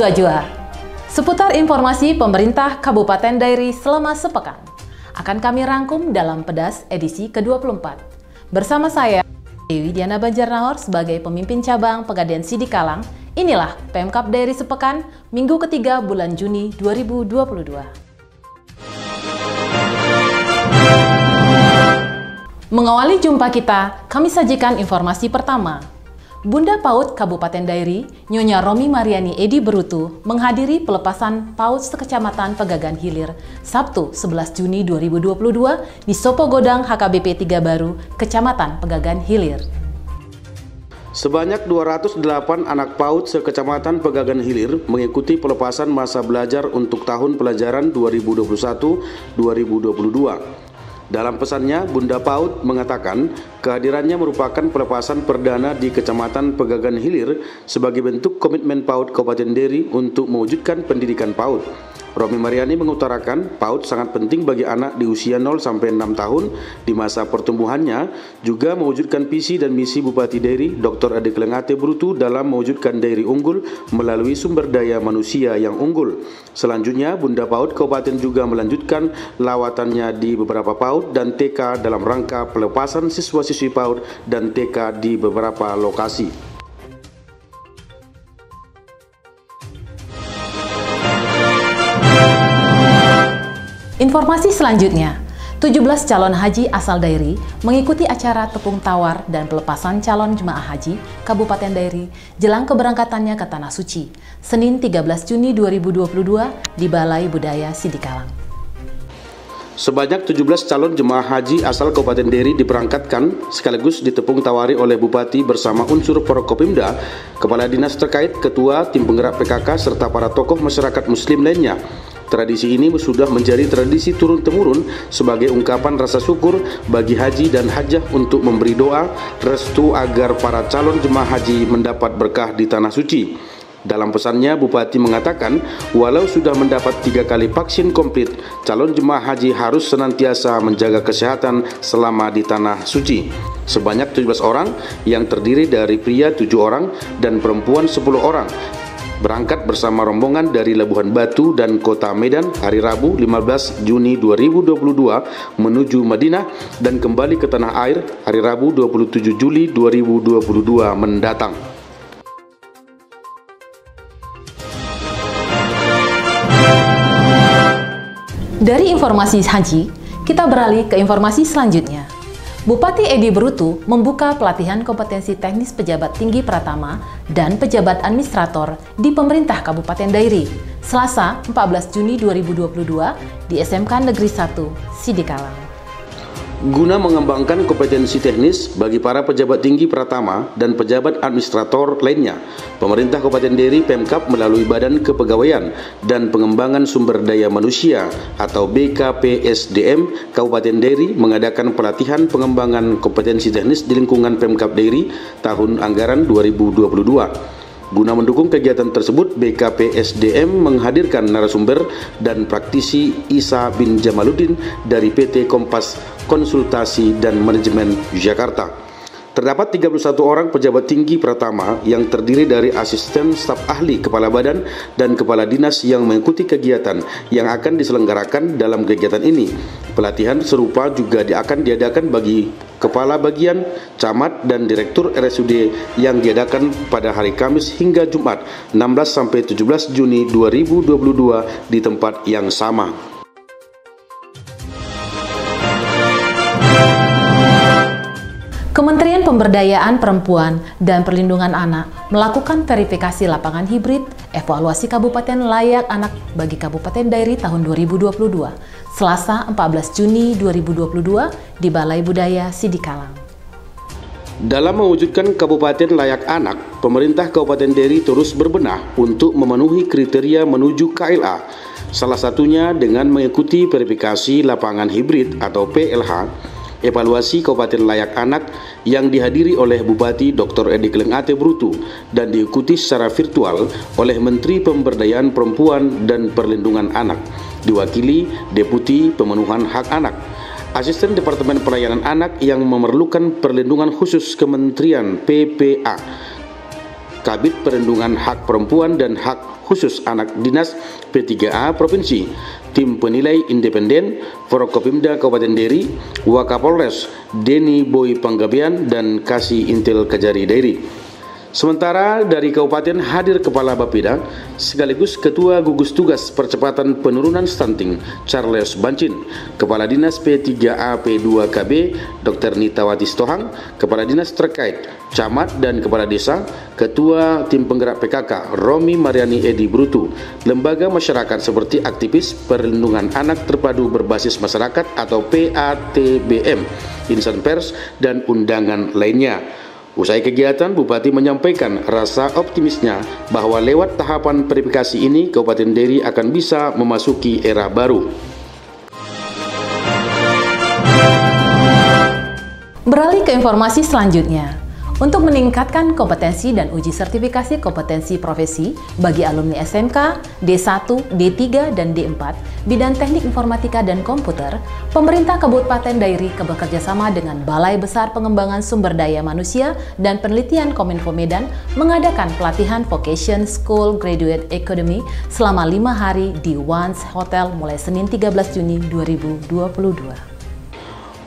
Jua-Jua. Seputar informasi pemerintah Kabupaten Dairi selama sepekan akan kami rangkum dalam Pedas edisi ke-24. Bersama saya, Dewi Diana Banjarnahor sebagai pemimpin cabang Pegadaian Sidikalang. Inilah Pemkab Dairi sepekan minggu ketiga bulan Juni 2022. Mengawali jumpa kita, kami sajikan informasi pertama. Bunda PAUD Kabupaten Dairi, Nyonya Romi Mariani Edi Berutu, menghadiri pelepasan PAUD sekecamatan Pegagan Hilir, Sabtu 11 Juni 2022 di Sopo Godang HKBP 3 Baru, Kecamatan Pegagan Hilir. Sebanyak 208 anak PAUD sekecamatan Pegagan Hilir mengikuti pelepasan masa belajar untuk tahun pelajaran 2021-2022. Dalam pesannya, Bunda PAUD mengatakan kehadirannya merupakan pelepasan perdana di Kecamatan Pegagan Hilir sebagai bentuk komitmen PAUD Kabupaten Dairi untuk mewujudkan pendidikan PAUD. Romi Mariani mengutarakan PAUD sangat penting bagi anak di usia 0 sampai 6 tahun di masa pertumbuhannya, juga mewujudkan visi dan misi Bupati Dairi Dr. Adekleng Ate Berutu dalam mewujudkan Dairi unggul melalui sumber daya manusia yang unggul. Selanjutnya, Bunda PAUD Kabupaten juga melanjutkan lawatannya di beberapa PAUD dan TK dalam rangka pelepasan siswa-siswi PAUD dan TK di beberapa lokasi. Informasi selanjutnya, 17 calon haji asal Dairi mengikuti acara tepung tawar dan pelepasan calon jemaah haji Kabupaten Dairi jelang keberangkatannya ke Tanah Suci, Senin 13 Juni 2022 di Balai Budaya Sidikalang. Sebanyak 17 calon jemaah haji asal Kabupaten Dairi diberangkatkan sekaligus ditepung tawari oleh Bupati bersama unsur Forkopimda, Kepala Dinas terkait, Ketua Tim Penggerak PKK serta para tokoh masyarakat Muslim lainnya. Tradisi ini sudah menjadi tradisi turun-temurun sebagai ungkapan rasa syukur bagi haji dan hajah untuk memberi doa restu agar para calon jemaah haji mendapat berkah di Tanah Suci. Dalam pesannya, Bupati mengatakan walau sudah mendapat 3 kali vaksin komplit, calon jemaah haji harus senantiasa menjaga kesehatan selama di Tanah Suci. Sebanyak 17 orang yang terdiri dari pria 7 orang dan perempuan 10 orang berangkat bersama rombongan dari Labuhan Batu dan Kota Medan hari Rabu 15 Juni 2022 menuju Madinah dan kembali ke tanah air hari Rabu 27 Juli 2022 mendatang. Dari informasi haji, kita beralih ke informasi selanjutnya. Bupati Edi Berutu membuka pelatihan kompetensi teknis pejabat tinggi pratama dan pejabat administrator di pemerintah Kabupaten Dairi, Selasa 14 Juni 2022 di SMK Negeri 1 Sidikalang. Guna mengembangkan kompetensi teknis bagi para pejabat tinggi pratama dan pejabat administrator lainnya, pemerintah Kabupaten Dairi Pemkab melalui Badan Kepegawaian dan Pengembangan Sumber Daya Manusia atau BKPSDM Kabupaten Dairi mengadakan pelatihan pengembangan kompetensi teknis di lingkungan Pemkab Dairi tahun anggaran 2022. Guna mendukung kegiatan tersebut, BKPSDM menghadirkan narasumber dan praktisi Isa bin Jamaluddin dari PT Kompas Konsultasi dan Manajemen Jakarta. Terdapat 31 orang pejabat tinggi pratama yang terdiri dari asisten staf ahli kepala badan dan kepala dinas yang mengikuti kegiatan yang akan diselenggarakan dalam kegiatan ini. Pelatihan serupa juga akan diadakan bagi kepala bagian, camat, dan direktur RSUD yang diadakan pada hari Kamis hingga Jumat 16-17 Juni 2022 di tempat yang sama. Kementerian Pemberdayaan Perempuan dan Perlindungan Anak melakukan verifikasi lapangan hibrid evaluasi Kabupaten Layak Anak bagi Kabupaten Dairi tahun 2022, Selasa 14 Juni 2022 di Balai Budaya Sidikalang. Dalam mewujudkan Kabupaten Layak Anak, pemerintah Kabupaten Dairi terus berbenah untuk memenuhi kriteria menuju KLA, salah satunya dengan mengikuti verifikasi lapangan hibrid atau PLH, evaluasi Kabupaten Layak Anak yang dihadiri oleh Bupati Dr. Adekleng Ate Berutu dan diikuti secara virtual oleh Menteri Pemberdayaan Perempuan dan Perlindungan Anak, diwakili Deputi Pemenuhan Hak Anak, Asisten Departemen Pelayanan Anak yang memerlukan perlindungan khusus Kementerian PPA, Kabid Perlindungan Hak Perempuan dan Hak Khusus Anak Dinas P3A Provinsi, tim penilai independen Forkopimda Kabupaten Deri, Wakapolres Deni Boy Panggabean, dan Kasih Intel Kajari Deri. Sementara dari Kabupaten hadir Kepala Bapeda sekaligus Ketua Gugus Tugas Percepatan Penurunan Stunting Charles Bancin, Kepala Dinas P3A P2KB Dr. Nitawati Stohang, Kepala Dinas terkait, Camat dan Kepala Desa, Ketua Tim Penggerak PKK Romi Mariani Edi Brutu, lembaga masyarakat seperti aktivis perlindungan anak terpadu berbasis masyarakat atau PATBM, insan pers, dan undangan lainnya. Usai kegiatan, Bupati menyampaikan rasa optimisnya bahwa lewat tahapan verifikasi ini, Kabupaten Deri akan bisa memasuki era baru. Beralih ke informasi selanjutnya. Untuk meningkatkan kompetensi dan uji sertifikasi kompetensi profesi bagi alumni SMK, D1, D3, dan D4, bidang teknik informatika dan komputer, pemerintah Kabupaten Dairi bekerjasama dengan Balai Besar Pengembangan Sumber Daya Manusia dan Penelitian Kominfo Medan mengadakan pelatihan Vocation School Graduate Academy selama 5 hari di Once Hotel mulai Senin 13 Juni 2022.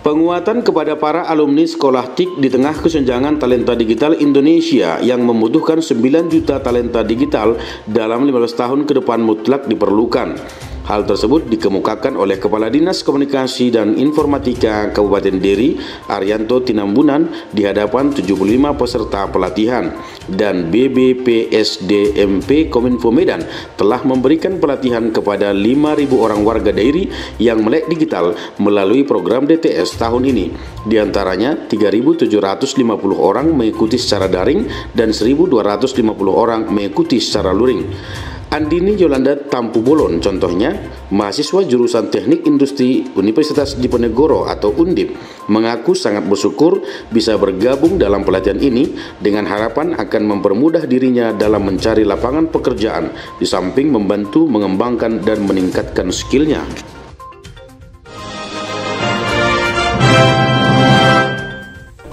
Penguatan kepada para alumni sekolah TIK di tengah kesenjangan talenta digital Indonesia yang membutuhkan 9 juta talenta digital dalam 15 tahun ke depan mutlak diperlukan. Hal tersebut dikemukakan oleh Kepala Dinas Komunikasi dan Informatika Kabupaten Deri, Arianto Tinambunan, di hadapan 75 peserta pelatihan. Dan BBPSDMP Kominfo Medan telah memberikan pelatihan kepada 5.000 orang warga Dairi yang melek digital melalui program DTS tahun ini. Di antaranya 3.750 orang mengikuti secara daring dan 1.250 orang mengikuti secara luring. Andini Yolanda Tampu Bolon contohnya, mahasiswa jurusan Teknik Industri Universitas Diponegoro atau Undip, mengaku sangat bersyukur bisa bergabung dalam pelatihan ini dengan harapan akan mempermudah dirinya dalam mencari lapangan pekerjaan, di samping membantu mengembangkan dan meningkatkan skillnya.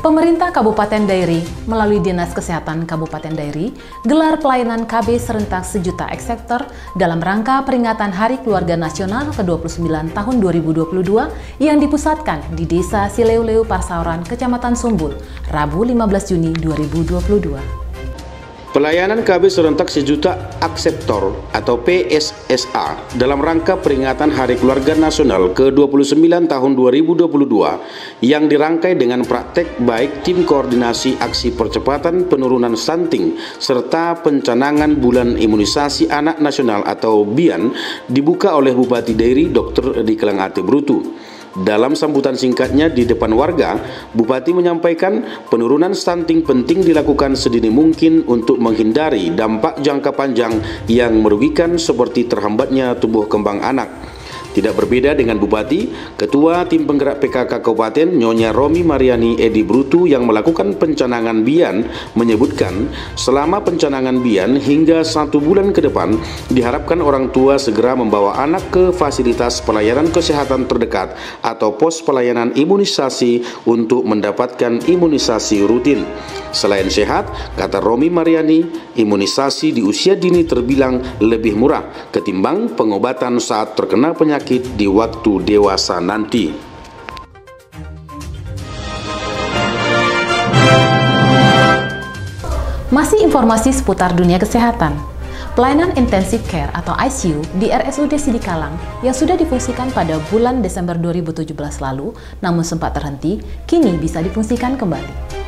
Pemerintah Kabupaten Dairi melalui Dinas Kesehatan Kabupaten Dairi gelar pelayanan KB serentak sejuta eksektor dalam rangka peringatan Hari Keluarga Nasional ke-29 tahun 2022 yang dipusatkan di Desa Sileuleu Parsauran, Kecamatan Sumbul, Rabu 15 Juni 2022. Pelayanan KB serentak sejuta akseptor atau PSSA dalam rangka peringatan Hari Keluarga Nasional ke-29 tahun 2022 yang dirangkai dengan praktek baik tim koordinasi aksi percepatan penurunan stunting serta pencanangan bulan imunisasi anak nasional atau BIAN dibuka oleh Bupati Dairi Dr. Dikelang Ate Brutu. Dalam sambutan singkatnya di depan warga, Bupati menyampaikan penurunan stunting penting dilakukan sedini mungkin untuk menghindari dampak jangka panjang yang merugikan seperti terhambatnya tumbuh kembang anak. Tidak berbeda dengan Bupati, Ketua Tim Penggerak PKK Kabupaten Nyonya Romi Mariani Edi Brutu yang melakukan pencanangan BIAN menyebutkan selama pencanangan BIAN hingga 1 bulan ke depan diharapkan orang tua segera membawa anak ke fasilitas pelayanan kesehatan terdekat atau pos pelayanan imunisasi untuk mendapatkan imunisasi rutin. Selain sehat, kata Romi Mariani, imunisasi di usia dini terbilang lebih murah ketimbang pengobatan saat terkena penyakit di waktu dewasa nanti. Masih informasi seputar dunia kesehatan. Pelayanan intensive care atau ICU di RSUD Sidikalang yang sudah difungsikan pada bulan Desember 2017 lalu namun sempat terhenti, kini bisa difungsikan kembali.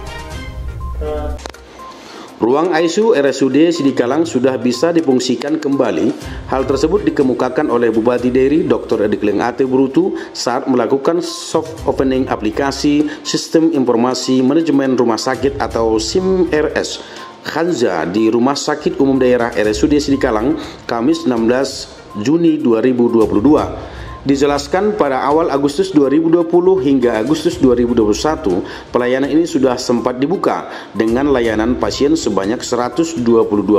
Ruang ICU RSUD Sidikalang sudah bisa difungsikan kembali. Hal tersebut dikemukakan oleh Bupati Dairi Dr. Dikelang Ate Brutu saat melakukan soft opening aplikasi Sistem Informasi Manajemen Rumah Sakit atau SIMRS Khanza di Rumah Sakit Umum Daerah RSUD Sidikalang Kamis 16 Juni 2022. Dijelaskan pada awal Agustus 2020 hingga Agustus 2021, pelayanan ini sudah sempat dibuka dengan layanan pasien sebanyak 122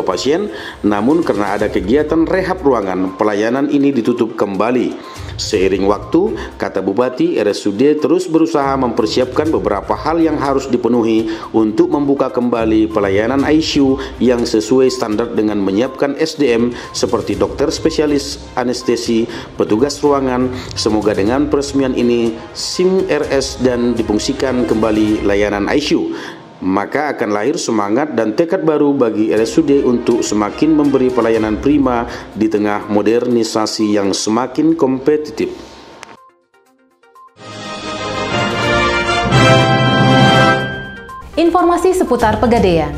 pasien, namun karena ada kegiatan rehab ruangan, pelayanan ini ditutup kembali. Seiring waktu, kata Bupati, RSUD terus berusaha mempersiapkan beberapa hal yang harus dipenuhi untuk membuka kembali pelayanan ICU yang sesuai standar dengan menyiapkan SDM seperti dokter spesialis anestesi, petugas ruangan. Semoga dengan peresmian ini SIM RS dan difungsikan kembali layanan ICU, maka akan lahir semangat dan tekad baru bagi RSUD untuk semakin memberi pelayanan prima di tengah modernisasi yang semakin kompetitif. Informasi seputar Pegadaian.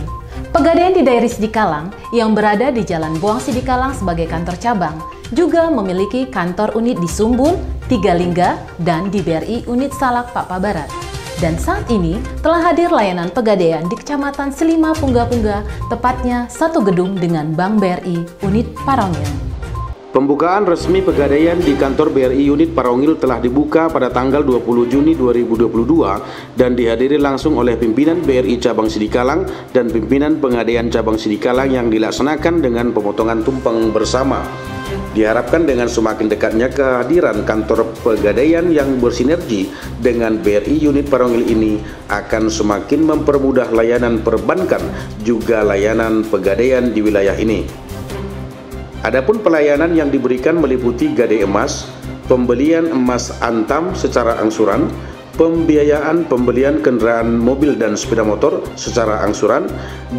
Pegadaian di daerah Sidikalang yang berada di Jalan Boang Sidikalang sebagai kantor cabang juga memiliki kantor unit di Sumbul, Tigalingga, dan di BRI unit Salak Pakpa Barat. Dan saat ini telah hadir layanan Pegadaian di Kecamatan Selima Pungga-Pungga, tepatnya satu gedung dengan Bank BRI unit Parongil. Pembukaan resmi Pegadaian di kantor BRI unit Parongil telah dibuka pada tanggal 20 Juni 2022 dan dihadiri langsung oleh pimpinan BRI Cabang Sidikalang dan pimpinan Pegadaian Cabang Sidikalang yang dilaksanakan dengan pemotongan tumpeng bersama. Diharapkan dengan semakin dekatnya kehadiran kantor Pegadaian yang bersinergi dengan BRI unit Parongil ini akan semakin mempermudah layanan perbankan juga layanan Pegadaian di wilayah ini. Adapun pelayanan yang diberikan meliputi gadai emas, pembelian emas antam secara angsuran, pembiayaan pembelian kendaraan mobil dan sepeda motor secara angsuran,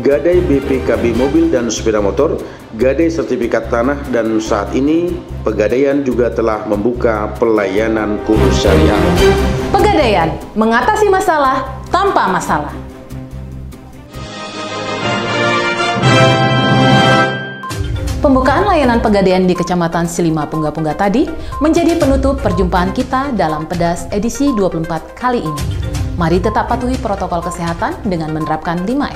gadai BPKB mobil dan sepeda motor, gadai sertifikat tanah, dan saat ini Pegadaian juga telah membuka pelayanan kursus syariah. Pegadaian mengatasi masalah tanpa masalah. Pembukaan layanan Pegadaian di Kecamatan Selima Pungga-Pungga tadi menjadi penutup perjumpaan kita dalam Pedas edisi 24 kali ini. Mari tetap patuhi protokol kesehatan dengan menerapkan 5M.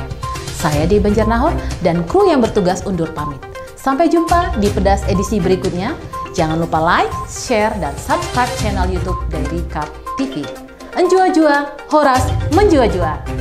Saya Di Banjarnahor dan kru yang bertugas undur pamit. Sampai jumpa di Pedas edisi berikutnya. Jangan lupa like, share, dan subscribe channel YouTube dari Kap TV. Enjua-jua, Horas menjua-jua.